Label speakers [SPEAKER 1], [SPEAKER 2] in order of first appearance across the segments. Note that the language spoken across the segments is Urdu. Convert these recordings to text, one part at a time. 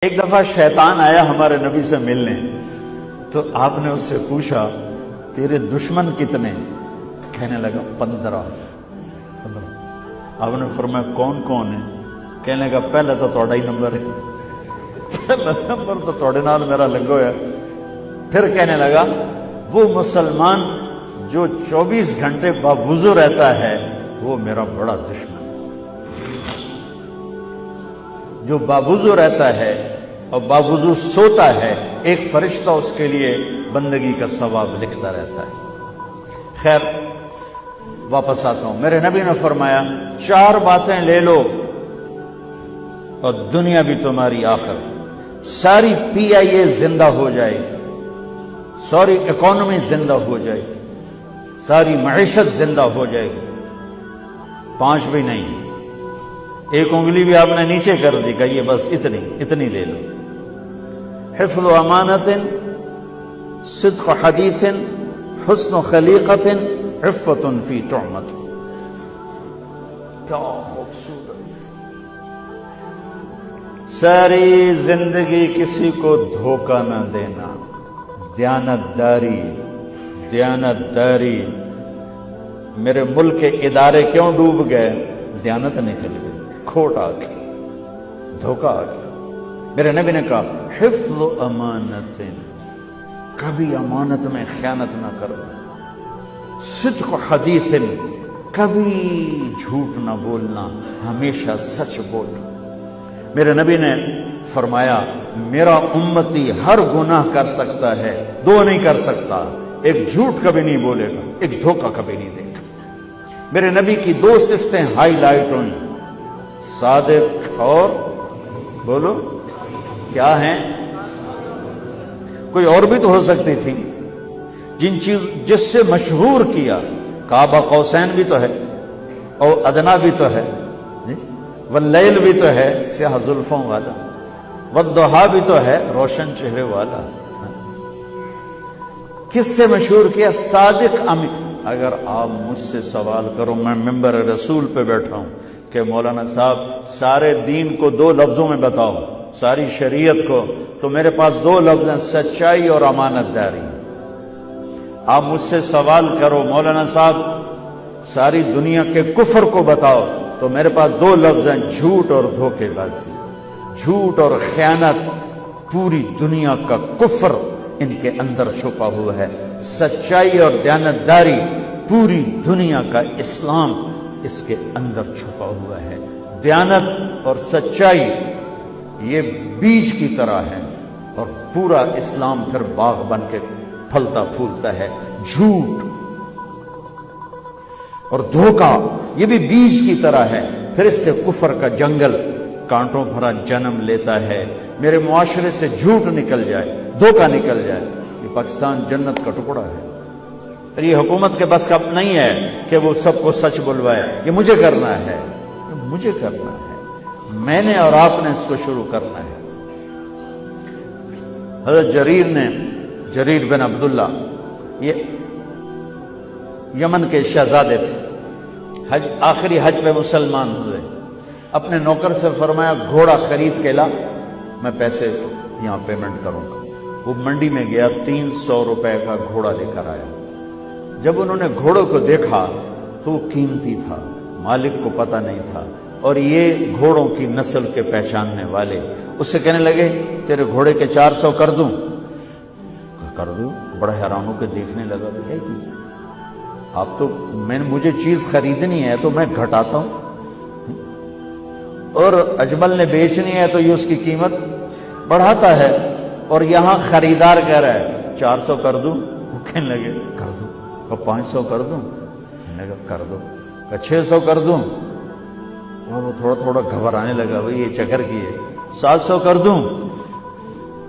[SPEAKER 1] ایک دفعہ شیطان آیا ہمارے نبی سے ملنے، تو آپ نے اس سے پوچھا تیرے دشمن کتنے؟ کہنے لگا 15۔ آپ نے فرمایا کون کون ہے؟ کہنے لگا پہلا تو تھوڑا ہی نمبر ہے، پہلا نمبر تو تھوڑے نال میرا لگو ہے۔ پھر کہنے لگا وہ مسلمان جو 24 گھنٹے باوضو رہتا ہے وہ میرا بڑا دشمن، جو باوضو رہتا ہے اور باوضو سوتا ہے، ایک فرشتہ اس کے لیے بندگی کا ثواب لکھتا رہتا ہے۔ خیر واپس آتا ہوں، میرے نبی نے فرمایا 4 باتیں لے لو اور دنیا بھی تمہاری آخر، ساری PIA زندہ ہو جائے گی، ساری اکانومی زندہ ہو جائے گی، ساری معیشت زندہ ہو جائے گی۔ 5 بھی نہیں، ایک انگلی بھی آپ نے نیچے کر دی، کہیے بس اتنی لے لو۔ حفظ امانت، صدق حدیث، حسن خلیقت، عفت فی تہمت۔ کیا خوبصورت! ساری زندگی کسی کو دھوکہ نہ دینا، دیانتداری۔ میرے ملک کے ادارے کیوں ڈوب گئے؟ دیانت نکل گئی، کھوٹ آ گئی، دھوکہ آ گیا۔ میرے نبی نے کہا حفظ امانت، کبھی امانت میں خیانت نہ کرنا، صدق حدیث، کبھی جھوٹ نہ بولنا، ہمیشہ سچ بولنا۔ میرے نبی نے فرمایا میرا امتی ہر گناہ کر سکتا ہے، 2 نہیں کر سکتا، ایک جھوٹ کبھی نہیں بولے گا، ایک دھوکہ کبھی نہیں دے گا۔ میرے نبی کی 2 صفتیں ہائی لائٹ ہوئیں، صادق اور بولو کیا ہیں؟ کوئی اور بھی تو ہو سکتی تھی، جس سے مشہور کیا، کعبہ قوسین بھی تو ہے، اور ادنا بھی تو ہے، واللیل بھی تو ہے سیاہ زلفوں والا، والضحیٰ بھی تو ہے روشن چہرے والا۔ کس سے مشہور کیا؟ صادق امین۔ اگر آپ مجھ سے سوال کرو، میں ممبر رسول پہ بیٹھا ہوں کہ مولانا صاحب سارے دین کو 2 لفظوں میں بتاؤ، ساری شریعت کو، تو میرے پاس 2 لفظ ہیں، سچائی اور امانت داری۔ آپ مجھ سے سوال کرو مولانا صاحب ساری دنیا کے کفر کو بتاؤ، تو میرے پاس 2 لفظ ہیں، جھوٹ اور دھوکے بازی۔ جھوٹ اور خیانت، پوری دنیا کا کفر ان کے اندر چھپا ہوا ہے، سچائی اور دیانتداری، پوری دنیا کا اسلام اس کے اندر چھپا ہوا ہے۔ دیانت اور سچائی یہ بیج کی طرح ہے، اور پورا اسلام پھر باغ بن کے پھلتا پھولتا ہے۔ جھوٹ اور دھوکہ یہ بھی بیج کی طرح ہے، پھر اس سے کفر کا جنگل کانٹوں بھرا جنم لیتا ہے۔ میرے معاشرے سے جھوٹ نکل جائے، دھوکہ نکل جائے، یہ پاکستان جنت کا ٹکڑا ہے۔ اور یہ حکومت کے بس کا نہیں ہے کہ وہ سب کو سچ بلوائے، یہ مجھے کرنا ہے، مجھے کرنا ہے، میں نے اور آپ نے اس کو شروع کرنا ہے۔ حضرت جریر بن عبداللہ یہ یمن کے شہزادے تھے، آخری حج پہ مسلمان ہوئے۔ اپنے نوکر سے فرمایا گھوڑا خرید کے لا، میں پیسے یہاں پیمنٹ کروں گا۔ وہ منڈی میں گیا، 300 روپے کا گھوڑا لے کر آیا۔ جب انہوں نے گھوڑوں کو دیکھا تو وہ قیمتی تھا، مالک کو پتہ نہیں تھا، اور یہ گھوڑوں کی نسل کے پہچاننے والے اس سے کہنے لگے تیرے گھوڑے کے 400 کر دوں؟ کر دوں۔ بڑا حیران ہو کے دیکھنے لگا، ہے کہ آپ تو مجھے چیز خریدنی ہے تو میں گھٹاتا ہوں، اور اجمل نے بیچنی ہے تو یہ اس کی قیمت بڑھاتا ہے، اور یہاں خریدار کہہ رہا ہے 400 کر دوں؟ وہ کہنے لگے کر دوں۔ 500 کر دوں؟ کہنے لگا کر دو۔ 600 کر دوں؟ اور وہ تھوڑا تھوڑا گھبرانے لگا، بھئی یہ چکر کی ہے۔ 700 کر دوں؟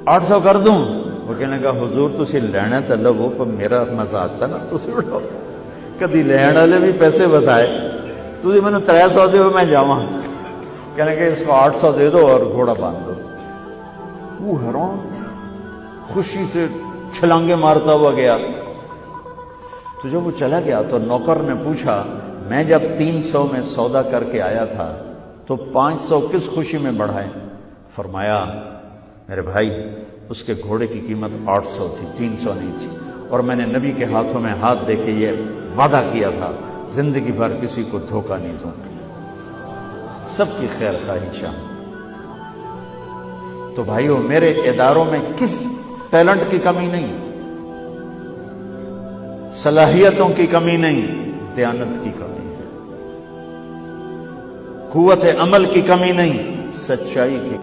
[SPEAKER 1] 800 کر دوں؟ وہ کہنے لگا حضور تسی لینا تو لو، پر میرا مزہ آتا نا تسی اٹھاؤ، کدی لین والے بھی پیسے بتائے، تسی میں نے 300 دے میں جاواں، کہنے کہ اس کو 800 دے دو اور گھوڑا باندھ دو۔ وہ حیران خوشی سے چھلانگے مارتا ہوا گیا۔ تو جب وہ چلا گیا تو نوکر نے پوچھا میں جب 300 میں سودا کر کے آیا تھا تو 500 کس خوشی میں بڑھائے؟ فرمایا میرے بھائی اس کے گھوڑے کی قیمت 800 تھی، 300 نہیں تھی، اور میں نے نبی کے ہاتھوں میں ہاتھ دے کے یہ وعدہ کیا تھا زندگی بھر کسی کو دھوکہ نہیں دوں گا، سب کی خیر خواہی شامل۔ تو بھائیو میرے اداروں میں کس ٹیلنٹ کی کمی نہیں، صلاحیتوں کی کمی نہیں، دیانت کی کمی ہے، قوت عمل کی کمی نہیں، سچائی کی